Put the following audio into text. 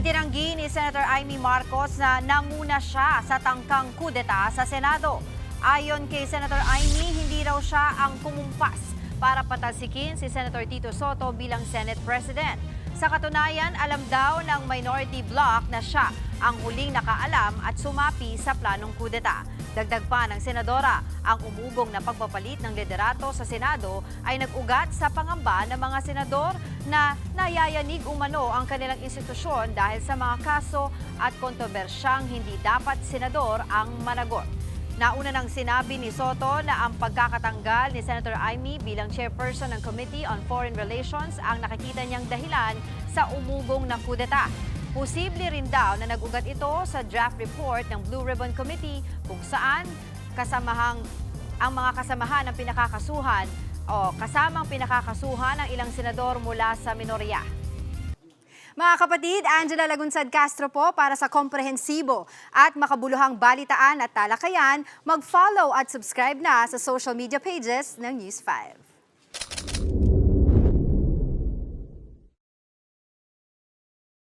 Itinanggi ni Senator Amy Marcos na nanguna siya sa tangkang kudeta sa Senado. Ayon kay Senator Amy, hindi raw siya ang kumumpas para patalsikin si Senator Tito Soto bilang Senate President. Sa katunayan, alam daw ng minority bloc na siya ang huling nakaalam at sumapi sa planong kudeta. Dagdag pa ng senadora, ang umugong na pagpapalit ng liderato sa Senado ay nag-ugat sa pangamba ng mga senador na nayayanig umano ang kanilang institusyon dahil sa mga kaso at kontrobersyang hindi dapat senador ang managot. Nauna nang sinabi ni Soto na ang pagkakatanggal ni Senator Amy bilang chairperson ng Committee on Foreign Relations ang nakikita niyang dahilan sa umugong na kudeta. Posible rin daw na nag-ugat ito sa draft report ng Blue Ribbon Committee kung saan ang mga kasamahan ng pinakakasuhan o kasamang pinakakasuhan ng ilang senador mula sa minorya. Mga kapatid, Angela Lagunsad Castro po para sa komprehensibo at makabuluhang balitaan at talakayan. Mag-follow at subscribe na sa social media pages ng News 5.